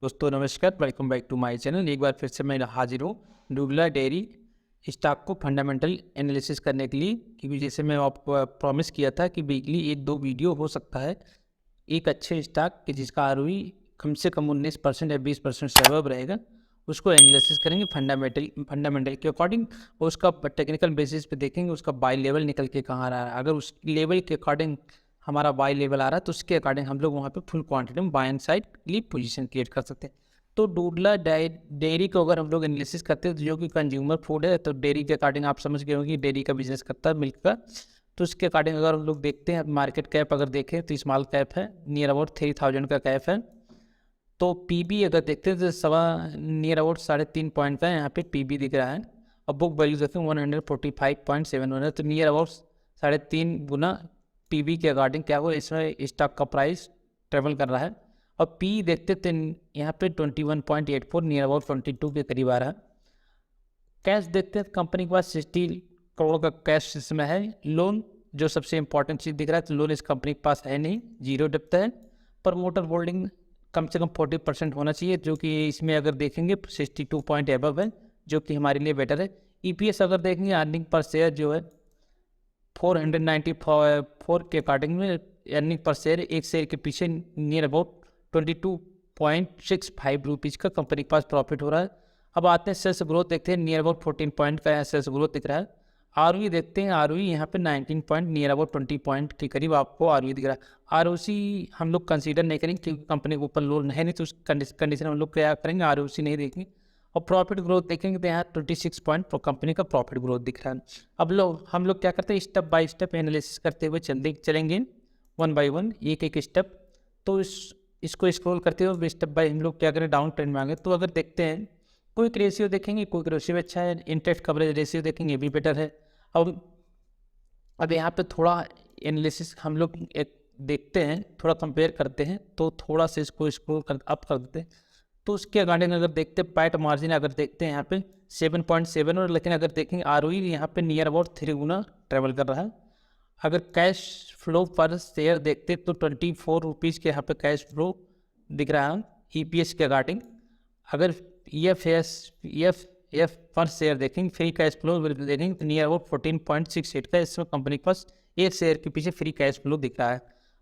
दोस्तों नमस्कार, welcome back to my channel. एक बार फिर से मैं हाजिर हूँ डुगला डेयरी स्टॉक को फंडामेंटल एनालिसिस करने के लिए, क्योंकि जैसे मैं आपको प्रॉमिस किया था कि वीकली एक दो वीडियो हो सकता है एक अच्छे स्टॉक कि जिसका आरओई कम से कम 19% या 20% से अबव रहेगा, उसको एनालिसिस करेंगे फंडामेंटल के अकॉर्डिंग। और उसका टेक्निकल बेसिस पे देखेंगे उसका बाई लेवल निकल के कहाँ आ रहा है। अगर उस लेवल के अकॉर्डिंग हमारा बाई लेवल आ रहा है तो उसके अकॉर्डिंग हम लोग वहाँ पे फुल क्वांटिटी में बाय एंड साइड के लिए पोजीशन क्रिएट कर सकते हैं। तो डुगला डेयरी को अगर हम लोग एनालिसिस करते हैं तो जो कि कंज्यूमर फूड है, तो डेयरी के अकॉर्डिंग आप समझ गए होंगे डेयरी का बिजनेस करता है मिल्क का। तो उसके अकॉर्डिंग अगर हम लोग देखते हैं मार्केट कैप अगर देखें तो स्मॉल कैप है, नियर अबाउट 3000 का कैप है। तो पीबी अगर देखते हैं तो नियर अबाउट 3.5 पॉइंट का यहाँ पे पीबी दिख रहा है। और बुक वैल्यू देखें 145.71 है, तो नियर अबाउट 3.5 गुना पीबी के अकॉर्डिंग क्या हुआ इसमें स्टॉक का प्राइस ट्रेवल कर रहा है। और पी देखते तो यहाँ पे 21.84 नियर अबाउट 22 के करीब आ रहा है। कैश देखते हैं कंपनी के पास 60 करोड़ का कैश इसमें है। लोन जो सबसे इंपॉर्टेंट चीज़ दिख रहा है, तो लोन इस कंपनी के पास है नहीं, जीरो डेप्थ है। प्रमोटर होल्डिंग कम से कम 40% होना चाहिए, जो कि इसमें अगर देखेंगे 62 पॉइंट एबव है, जो कि हमारे लिए बेटर है। ईपीएस अगर देखेंगे अर्निंग पर शेयर जो है 494 के अकॉर्डिंग में अर्निंग पर शेयर, एक शेयर के पीछे नियर अबाउट 22.65 रुपीज़ का कंपनी के पास प्रॉफिट हो रहा है। अब आते हैं सेल्स ग्रोथ देखते हैं, नियर अबाउट 14 पॉइंट का सेल्स ग्रोथ दिख रहा है। आरओई देखते हैं, आरओई यहाँ पे 19 पॉइंट नियर अबाउट 20 पॉइंट के करीब आपको आरओई दिख रहा है। आरओसी हम लोग कंसीडर नहीं करेंगे क्योंकि कंपनी के ऊपर लोन है नहीं, तो उस कंडीशन हम लोग क्या करेंगे, आरओसी नहीं देखेंगे। और प्रॉफिट ग्रोथ देखेंगे तो यहाँ 26 पॉइंट कंपनी का प्रॉफिट ग्रोथ दिख रहा है। अब हम लोग क्या करते हैं, स्टेप बाय स्टेप एनालिसिस करते हुए चलेंगे वन बाय वन, एक एक स्टेप। तो इसको स्क्रॉल करते हुए स्टेप बाय हम लोग क्या करें, डाउन ट्रेंड में आएंगे। तो अगर देखते हैं क्विक रेशियो देखेंगे, क्विक रेशियो अच्छा है। इंटरेस्ट कवरेज रेशियो देखेंगे, ये भी बेटर है। अब यहाँ पे थोड़ा एनालिसिस हम लोग एक देखते हैं, थोड़ा कंपेयर करते हैं, तो थोड़ा सा इसको स्क्रॉल कर अप कर देते हैं। तो उसके अकॉर्डिंग अगर देखते हैं पैट मार्जिन अगर देखते हैं यहाँ पे 7.7, और लेकिन अगर देखेंगे आरओई यहाँ पे नियर अबाउट 3 गुना ट्रेवल कर रहा है। अगर कैश फ्लो पर शेयर देखते तो 24 रुपीज़ के यहाँ पे कैश फ्लो दिख रहा है ईपीएस के अकॉर्डिंग। अगर एफ पर शेयर देखेंगे, फ्री कैश फ्लो देखेंगे तो नियर अबाउट 14.68 का इसमें कंपनी के पास एक शेयर के पीछे फ्री कैश फ्लो दिख रहा है।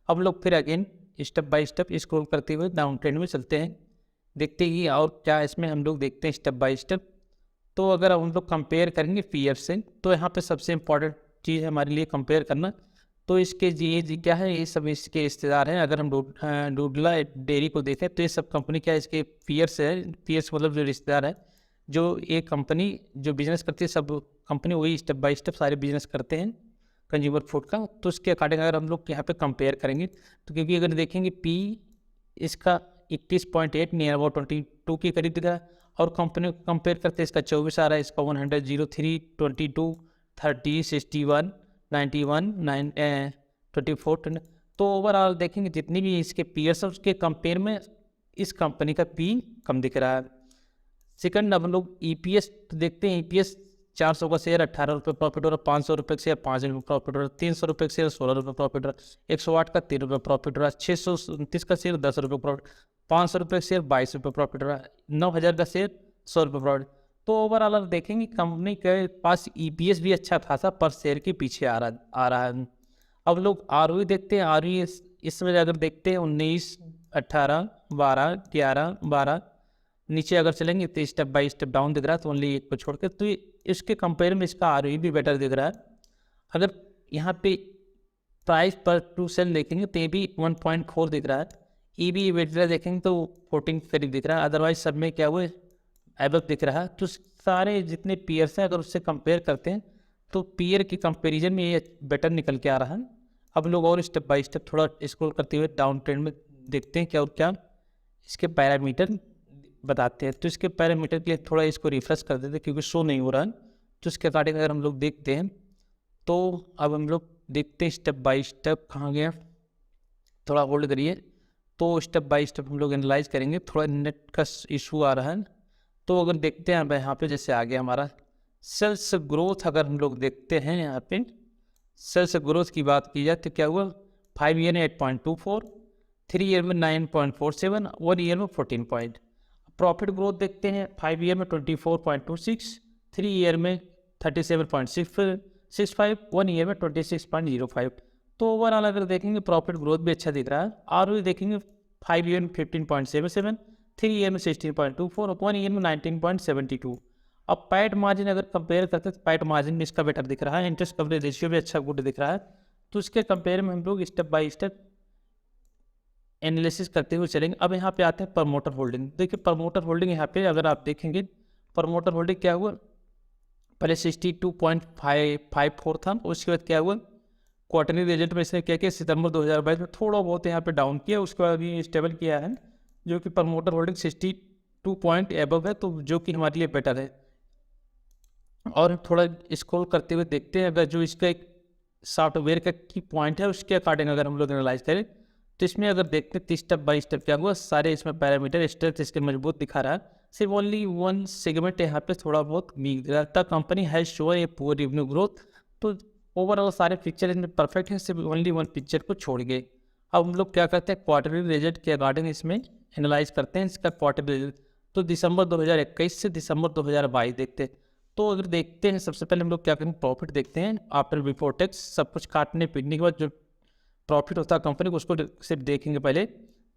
अब लोग फिर again step by step scroll करते हुए डाउन ट्रेंड में चलते हैं, देखते ही और क्या इसमें हम लोग देखते हैं स्टेप बाय स्टेप। तो अगर हम लोग कंपेयर करेंगे पीएफ से, तो यहाँ पे सबसे इम्पॉर्टेंट चीज़ है हमारे लिए कंपेयर करना। तो इसके ये क्या है, ये सब इसके रिश्तेदार हैं। अगर हम डुगला डेयरी को देखें तो ये सब कंपनी क्या है, इसके पीयर्स है। पीयर्स मतलब जो रिश्तेदार है, जो ये कंपनी जो बिजनेस करती है, सब कंपनी वही स्टेप बाय स्टेप सारे बिजनेस करते हैं कंज्यूमर फूड का। तो उसके अकॉर्डिंग अगर हम लोग यहाँ पे कंपेयर करेंगे तो क्योंकि अगर देखेंगे पी इसका 21.8 नियर अबाउट 22 के करीब दिखा, और कंपनी को कंपेयर करते हैं इसका 24 आ रहा है, इसका 100, 03, 22, 30, 61, 91, 24। तो ओवरऑल देखेंगे जितनी भी इसके पीयर्स है उसके कंपेयर में इस कंपनी का पी कम दिख रहा है। सेकंड अब हम लोग ईपीएस देखते हैं, ईपीएस 400 का शेयर 18 रुपये प्रॉफिट हो रहा है, 500 रुपये का शेयर 5 रुपये प्रॉफिट हो रहा है, 300 रुपये का शेयर 16 रुपये प्रॉफिट हो रहा है, 108 का 3 रुपये प्रॉफिट हो रहा है, 629 का शेयर 10 रुपये प्रॉफिट, 500 रुपये का शेयर 22 रुपये प्रॉफिट हो रहा है, 9000 का शेयर 100 रुपये प्रॉफिट। तो ओवरऑल अगर देखेंगे कंपनी के पास ईपीएस भी अच्छा खासा पर शेयर के पीछे आ रहा है। अब लोग आरओई देखते हैं, आरओई इसमें अगर देखते हैं 19, 18, 12, 11, 12, नीचे अगर चलेंगे तो स्टेप बाय स्टेप डाउन दिख रहा है, तो ओनली एक को छोड़ के। तो इसके कंपेयर में इसका आरओई भी बेटर दिख रहा है। अगर यहाँ पे प्राइस पर टू सेल देखेंगे तो ये भी 1.4 दिख रहा है। ईबी इबिटडा देखेंगे तो 14 करीब दिख रहा है। अदरवाइज सब में क्या हुआ एबव दिख रहा है। तो सारे जितने पीयर्स हैं अगर उससे कंपेयर करते हैं तो पीयर के कंपेरिजन में ये बेटर निकल के आ रहा है। अब लोग और स्टेप बाय स्टेप थोड़ा स्क्रॉल करते हुए डाउन ट्रेंड में देखते हैं क्या और क्या इसके पैरामीटर बताते हैं। तो इसके पैरामीटर के लिए थोड़ा इसको रिफ्रेश कर देते हैं क्योंकि शो नहीं हो रहा है। तो इसके अकॉर्डिंग अगर हम लोग देखते हैं तो अब हम लोग देखते हैं स्टेप बाय स्टेप कहाँ गया, थोड़ा होल्ड करिए। तो स्टेप बाय स्टेप हम लोग एनालाइज करेंगे, थोड़ा नेट का इशू आ रहा है। तो अगर देखते हैं अब यहाँ पे जैसे आ गया हमारा सेल्स ग्रोथ, अगर हम लोग देखते हैं यहाँ पे सेल्स ग्रोथ की बात की जाए तो क्या हुआ 5 ईयर में 8.24, 3 ईयर में 9.47, 1 ईयर में 14 पॉइंट। प्रॉफिट ग्रोथ देखते हैं, 5 ईयर में 24.26, 3 ईयर में 37.65, 1 ईयर में 26.05। तो ओवरऑल अगर देखेंगे प्रॉफिट ग्रोथ भी अच्छा दिख रहा है। आरओई देखेंगे 5 ईयर में 15.77, 3 ईयर में 16.24 और 1 ईयर में 19.72। अब पैट मार्जिन अगर कंपेयर करते हैं तो पैट मार्जिन भी इसका बेटर दिख रहा है, इंटरेस्ट कवरेज रेशियो भी अच्छा गुड दिख रहा है। तो इसके कंपेयर में हम लोग स्टेप बाय स्टेप एनालिसिस करते हुए चलेंगे। अब यहाँ पे आते हैं प्रमोटर होल्डिंग। देखिए प्रमोटर होल्डिंग यहाँ पे अगर आप देखेंगे, प्रमोटर होल्डिंग क्या हुआ, पहले 62.554 था, उसके बाद क्या हुआ, क्वार्टरली रिजल्ट में इसने क्या किया, सितंबर 2022 में थोड़ा बहुत यहाँ पे डाउन किया, उसके बाद ये स्टेबल किया है, जो कि प्रमोटर होल्डिंग 62 पॉइंट एबव है, तो जो कि हमारे लिए बेटर है। और थोड़ा स्क्रॉल करते हुए देखते हैं, अगर जो इसका एक सॉफ्टवेयर का की पॉइंट है उसके अकॉर्डिंग अगर हम लोग एनालाइज करें तो इसमें अगर देखते हैं स्टेप बाय स्टेप क्या हुआ, सारे इसमें पैरामीटर स्ट्रेंथ इसके मजबूत दिखा रहा है, सिर्फ ओनली वन सेगमेंट यहाँ पे थोड़ा बहुत वीक रहता। Company has show a poor revenue growth. तो ओवरऑल सारे पिक्चर इसमें परफेक्ट है, सिर्फ ओनली वन पिक्चर को छोड़ गए। अब हम लोग क्या करते हैं, क्वार्टरली रिजल्ट के अकॉर्डिंग इसमें एनालाइज करते हैं इसका क्वार्टरली रिजल्ट। तो दिसंबर 2021 से दिसंबर 2022 देखते हैं। तो अगर देखते हैं सबसे पहले हम लोग क्या करेंगे, प्रॉफिट देखते हैं आफ्टर बिफोर टैक्स, सब कुछ काटने पीटने के बाद जो प्रॉफिट होता है कंपनी को उसको सिर्फ देखेंगे पहले।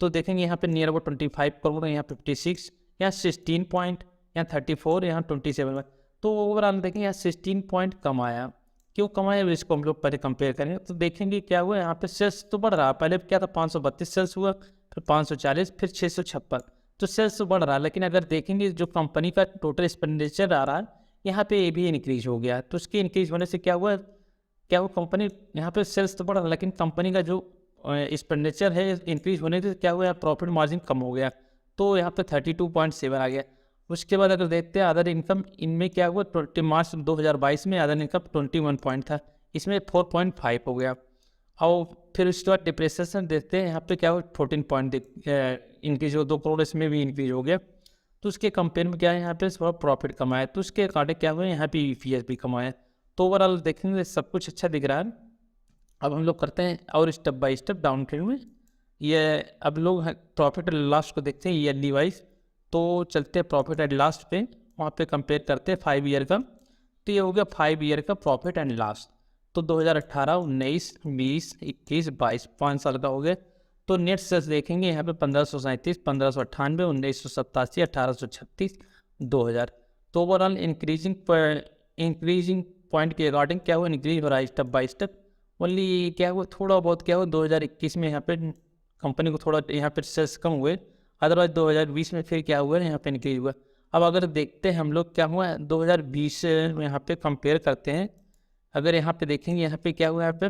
तो देखेंगे यहाँ पे नियर अबाउट 25 करोड़, यहाँ 56, यहाँ 16 पॉइंट, यहाँ 34, यहाँ 27। तो ओवरऑल देखेंगे यहाँ 16 पॉइंट कम आया। क्यों कम आया इसको हम लोग पहले कंपेयर करेंगे। तो देखेंगे क्या हुआ, यहाँ पे सेल्स तो बढ़ रहा है, पहले क्या था 532 सेल्स हुआ, फिर 540, फिर 656, तो सेल्स तो बढ़ रहा है। लेकिन अगर देखेंगे जो कंपनी का टोटल एक्सपेंडिचर आ रहा है यहाँ पे ये भी इंक्रीज हो गया। तो उसके इंक्रीज होने से क्या हुआ कंपनी यहाँ पे सेल्स तो बढ़ा, लेकिन कंपनी का जो एक्सपेंडिचर है इंक्रीज होने से क्या हुआ, प्रॉफिट मार्जिन कम हो गया। तो यहाँ पे 32.7 आ गया। उसके बाद अगर देखते हैं अदर इनकम, इनमें क्या हुआ, 20 मार्च 2022 में अदर इनकम 21 पॉइंट था, इसमें 4.5 हो गया। और फिर उसके बाद डिप्रेसिएशन देखते हैं, यहाँ पे क्या हुआ 14 पॉइंट इंक्रीज हो, 2 करोड़ इसमें भी इंक्रीज हो गया। तो उसके कंपेयर में क्या है, यहाँ पे थोड़ा प्रॉफिट कमाया, तो उसके अकॉर्डिंग क्या हुआ, यहाँ पे EPS भी कमाया। तो ओवरऑल देखेंगे सब कुछ अच्छा दिख रहा है। अब हम लोग करते हैं और step by step down trend में, ये अब लोग प्रॉफिट एंड लॉस को देखते हैं ईयरली वाइज। तो चलते हैं प्रॉफिट एंड लॉस पे, वहाँ पे कंपेयर करते हैं 5 ईयर का। तो ये हो गया 5 ईयर का प्रॉफिट एंड लॉस। तो 2018, 19, 20, 21, 22, 5 साल का हो गया। तो नेट सेल्स देखेंगे यहाँ पे 1537, 1598, 1987, 1836, 2000। तो ओवरऑल इंक्रीजिंग पॉइंट के अकॉर्डिंग क्या हुआ, इंक्रीज हो रहा है स्टेप बाय स्टेप। ओनली क्या हुआ, थोड़ा बहुत क्या हुआ 2021 में यहाँ पे कंपनी को थोड़ा यहाँ पे सेल्स कम हुए, अदरवाइज 2020 में फिर क्या हुआ, यहाँ पे इंक्रीज हुआ। अब अगर देखते हैं हम लोग क्या हुआ 2020 में, यहाँ पे कंपेयर करते हैं, अगर यहाँ पे देखेंगे यहाँ पे क्या हुआ, यहाँ पे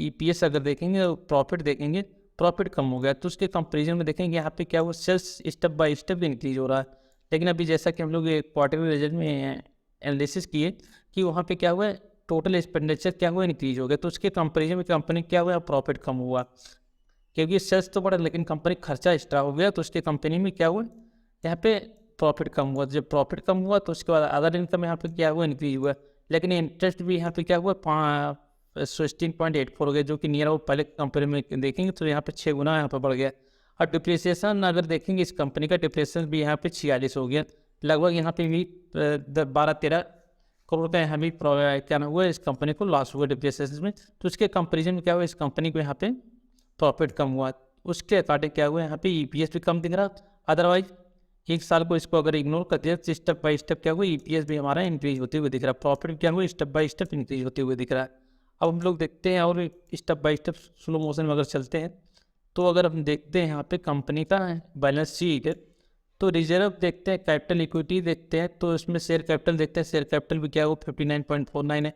EPS अगर देखेंगे, प्रॉफिट देखेंगे, प्रॉफिट कम हो गया। तो उसके कंपेरिजन में देखेंगे यहाँ पे क्या हुआ, sales step by step increase हो रहा है। लेकिन अभी जैसा कि हम लोग क्वार्टरली रिजल्ट में एनालिसिस किए कि वहाँ पे क्या हुआ, टोटल एक्सपेंडिचर क्या हुआ, इंक्रीज हो गया। तो उसके कंपेरिजन में कंपनी क्या हुआ, प्रॉफिट कम हुआ, क्योंकि सेल्स तो बढ़ा लेकिन कंपनी खर्चा एक्स्ट्रा हो गया। तो उसके कंपनी में क्या हुआ, यहाँ पे प्रॉफिट कम हुआ। जब प्रॉफिट कम हुआ तो उसके बाद अदर इनकम यहाँ पे क्या हुआ, इंक्रीज हुआ। लेकिन इंटरेस्ट भी यहाँ पे क्या हुआ 16.84 हो गया, जो कि नियर अबाउट पहले कंपनी में देखेंगे तो यहाँ पे 6 गुना यहाँ पे बढ़ गया। और डिप्रिसिएशन अगर देखेंगे इस कंपनी का डिप्रिसिएशन भी यहाँ पे 46 हो गया, लगभग यहाँ पे भी 12-13 करोड़ का यहाँ भी क्या ना हुआ, इस कंपनी को लॉस हुआ डिप्रिसिएशन में। तो उसके कंपेरिजन में क्या हुआ, इस कंपनी को यहाँ पे प्रॉफिट कम हुआ। उसके अकॉर्डिंग क्या हुआ, यहाँ पे EPS भी कम दिख रहा। अदरवाइज एक साल को इसको अगर इग्नोर कर दिया तो स्टेप बाय स्टेप क्या हुआ, EPS भी हमारा इंक्रीज होते हुए दिख रहा है, प्रॉफिट क्या हुआ स्टेप बाय स्टेप इंक्रीज होते हुए दिख रहा है। अब हम लोग देखते हैं और step by step slow motion में अगर चलते हैं, तो अगर हम देखते हैं यहाँ पे कंपनी का बैलेंस शीट, तो रिजर्व देखते हैं, कैपिटल इक्विटी देखते हैं, तो इसमें शेयर कैपिटल देखते हैं, शेयर कैपिटल भी क्या हुआ 59.49 है।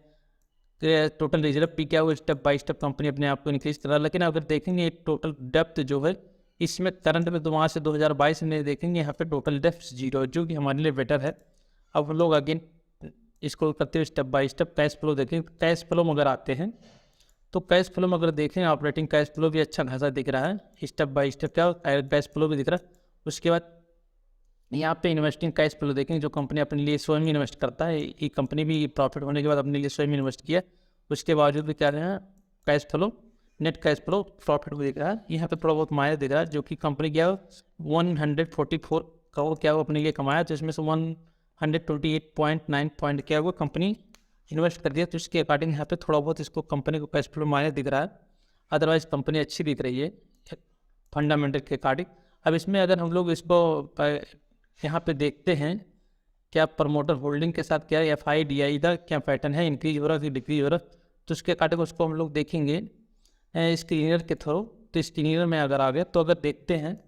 टोटल रिजर्व भी क्या हुआ, स्टेप बाय स्टेप कंपनी अपने आप को इंक्रीज कर रहा है। लेकिन अगर देखेंगे टोटल डेप्थ जो है इसमें करंट में, तो वहाँ से 2022 में देखेंगे यहाँ पे टोटल डेप्थ 0, जो कि हमारे लिए बेटर है। अब हम लोग अगेन इसको करते हुए step by step cash flow देखें। कैश फ्लो में अगर आते हैं तो कैश फ्लो में अगर देखें, ऑपरेटिंग कैश फ्लो भी अच्छा खासा दिख रहा है, स्टेप बाय स्टेप क्या कैश फ्लो भी दिख रहा है। उसके बाद यहाँ पे इन्वेस्टिंग कैश फ्लो देखेंगे, जो कंपनी अपने लिए स्वयं इन्वेस्ट करता है, ये कंपनी भी प्रॉफिट होने के बाद अपने लिए स्वयं इन्वेस्ट किया, उसके बावजूद भी क्या रहे हैं cash flow net cash flow profit भी दिख रहा है, यहाँ पे थोड़ा बहुत माइनस दिख रहा है, जो कि कंपनी क्या 144 करोड़ क्या वो अपने लिए कमाया, तो इसमें से 128.9 पॉइंट क्या वो कंपनी इन्वेस्ट कर दिया, तो इसके अकॉर्डिंग यहाँ पे थोड़ा बहुत इसको कंपनी को कैश फ्लो माइनस दिख रहा है। अदरवाइज कंपनी अच्छी दिख रही है फंडामेंटल के अकॉर्डिंग। अब इसमें अगर हम लोग इसको यहाँ पे देखते हैं क्या प्रमोटर होल्डिंग के साथ क्या FIDI का क्या पैटर्न है, इंक्रीज हो रहा है कि डिक्रीज हो रहा है, तो उसके अकॉर्डिंग उसको हम लोग देखेंगे स्क्रीनर के थ्रू। तो स्क्रीनर में अगर आ गया तो अगर देखते हैं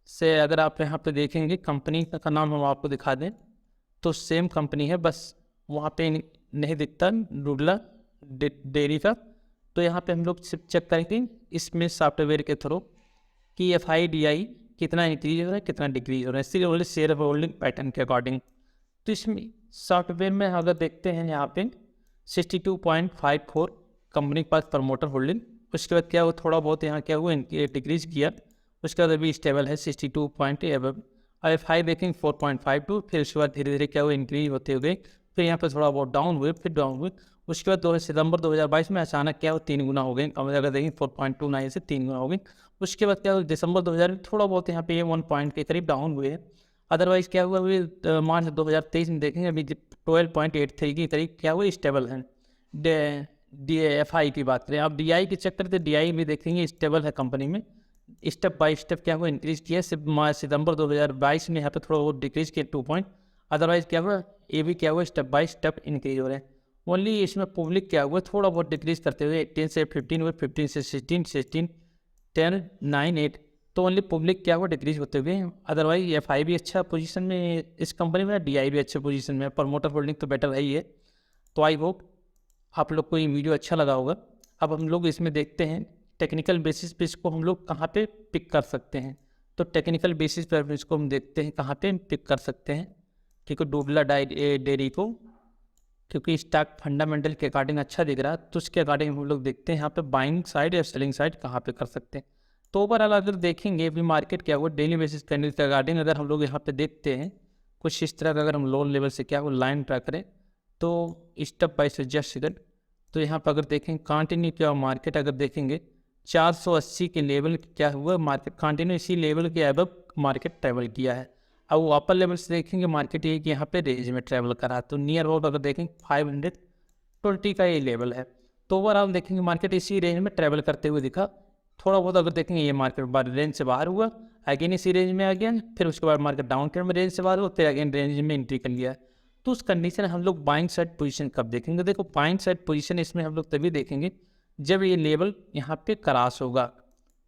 से अगर आप यहाँ पे देखेंगे कंपनी का नाम हम आपको दिखा दें तो सेम कंपनी है, बस वहाँ पे नहीं दिखता डुडला डेयरी का। तो यहाँ पे हम लोग सिर्फ चेक करेंगे इसमें सॉफ्टवेयर के थ्रू कि FIDI कितना इंक्रीज हो रहा है कितना डिक्रीज हो रहा है, इसलिए ओनली शेयर होल्डिंग पैटर्न के अकॉर्डिंग। तो इसमें सॉफ्टवेयर में अगर देखते हैं यहाँ पे 62.54 कंपनी के पास प्रमोटर होल्डिंग, उसके बाद क्या वो थोड़ा बहुत यहाँ क्या हुआ डिक्रीज किया, उसके बाद अभी स्टेबल है 62 पॉइंट एबव। FI देखेंगे 4.52, फिर उसके बाद धीरे धीरे क्या हुआ इंक्रीज होते हुए फिर यहाँ पे थोड़ा बहुत डाउन हुए, फिर डाउन हुए, उसके बाद 2 सितंबर 2022 में अचानक क्या हो 3 गुना हो गए, अगर देखेंगे 4.29 से 3 गुना हो गई। उसके बाद क्या हुआ दिसंबर 2000 थोड़ा बहुत यहाँ पे 1 पॉइंट के करीब डाउन हुए हैं। अदरवाइज क्या हुआ अभी मार्च 2023 में देखेंगे अभी 12.83 के करीब क्या हुआ स्टेबल है। FI की बात करें, आप DI की चेक करते DI भी देखेंगे स्टेबल है कंपनी में, स्टेप बाय स्टेप क्या हुआ इंक्रीज किया। सितंबर 2022 में यहाँ पे थोड़ा बहुत डिक्रीज किया 2 पॉइंट, अदरवाइज क्या हुआ ये भी क्या हुआ स्टेप बाय स्टेप इंक्रीज हो रहे हैं। ओनली इसमें पब्लिक क्या हुआ थोड़ा बहुत डिक्रीज करते हुए 10 से 15 हुए, 15 से 16, 16, 10, 9, 8, तो ओनली पब्लिक क्या हुआ डिक्रीज होते हुए। अदरवाइज FI भी अच्छा पोजीशन में इस कंपनी में, DI भी अच्छे पोजीशन में, प्रमोटर होल्डिंग तो बेटर है ही है। तो आई होप आप लोग को ये वीडियो अच्छा लगा होगा। अब हम लोग इसमें देखते हैं टेक्निकल बेसिस पे इसको हम लोग कहाँ पे पिक कर सकते हैं। तो टेक्निकल बेसिस पर इसको हम देखते हैं कहाँ पे पिक कर सकते हैं, क्योंकि डुडला डेयरी को क्योंकि स्टॉक फंडामेंटल के अकॉर्डिंग अच्छा दिख रहा है, तो उसके अकॉर्डिंग हम लोग देखते हैं यहाँ पे बाइंग साइड या सेलिंग साइड कहाँ पे कर सकते हैं। तो ओवरऑल अगर देखेंगे अभी मार्केट क्या हुआ डेली बेसिस कैंडल के अकॉर्डिंग अगर हम लोग यहाँ पे देखते हैं कुछ इस तरह का, अगर हम लोअर लेवल से क्या हुआ लाइन ट्रैक करें तो स्टेप बाय से जस्ट सेकंड, तो यहाँ पर अगर देखें कंटिन्यू क्या मार्केट अगर देखेंगे 480 के लेवल क्या हुआ मार्केट कंटिन्यू इसी लेवल के अबव मार्केट ट्रैवल किया है। अब वो अपर लेवल से देखेंगे मार्केट ये कि यहाँ पे रेंज में ट्रैवल करा, तो नियर अबाउट अगर देखेंगे 520 का ये लेवल है। तो ओवरऑल देखेंगे मार्केट इसी रेंज में ट्रैवल करते हुए दिखा। थोड़ा बहुत अगर देखेंगे ये मार्केट रेंज से बाहर हुआ, अगेन इसी रेंज में आ गया, फिर उसके बाद मार्केट डाउन ट्रेंड में रेंज से बाहर हुआ, फिर अगेन रेंज में एंट्री कर लिया। तो उस कंडीशन हम लोग बाइंग साइड पोजीशन कब देखेंगे, देखो बाइंग साइड पोजीशन इसमें हम लोग तभी देखेंगे जब ये लेवल यहाँ पे क्रॉस होगा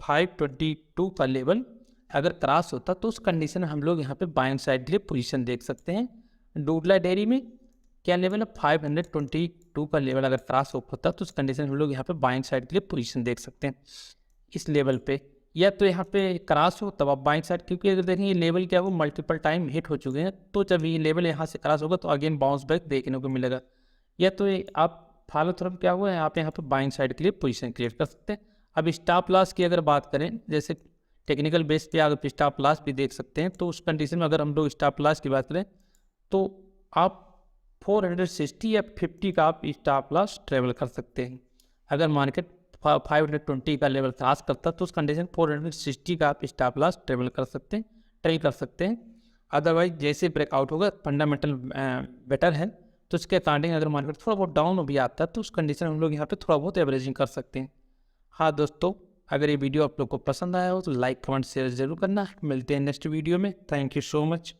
522 का लेवल अगर क्रॉस होता तो उस कंडीशन में हम लोग यहाँ पे बाइंग साइड के लिए पोजीशन देख सकते हैं। डुडला डेयरी में क्या लेवल है 522 का लेवल अगर क्रॉस होता तो उस कंडीशन में हम लोग यहाँ पे बाइंग साइड के लिए पोजीशन देख सकते हैं इस लेवल पे, या तो यहाँ पे क्रॉस हो तब आप बाइंग साइड, क्योंकि अगर देखें ये लेवल क्या हो मल्टीपल टाइम हिट हो चुके हैं, तो जब ये लेवल यहाँ से क्रॉस होगा तो अगेन बाउंस बैक देखने को मिलेगा। या तो आप फॉलो थ्रू क्या हुआ है आप यहाँ पे बाइंग साइड के लिए पोजीशन क्रिएट कर सकते हैं। अब स्टॉप लॉस की अगर बात करें, जैसे टेक्निकल बेस पे आप स्टॉप लॉस भी देख सकते हैं, तो उस कंडीशन में अगर हम लोग स्टॉप लॉस की बात करें तो आप 460 या 50 का आप स्टॉप लॉस ट्रेवल कर सकते हैं। अगर मार्केट 520 का लेवल क्रॉस करता तो उस कंडीशन 460 का आप स्टॉप लॉस ट्रेवल कर सकते हैं, ट्रेल कर सकते हैं। अदरवाइज जैसे ब्रेकआउट होगा फंडामेंटल बेटर है तो उसके अकॉर्डिंग अगर मार्केट थोड़ा बहुत डाउन भी आता है तो उस कंडीशन में हम लोग यहाँ पे थोड़ा बहुत एवरेजिंग कर सकते हैं। हाँ दोस्तों, अगर ये वीडियो आप लोग को पसंद आया हो तो लाइक कमेंट शेयर जरूर करना। मिलते हैं नेक्स्ट वीडियो में। Thank you so much.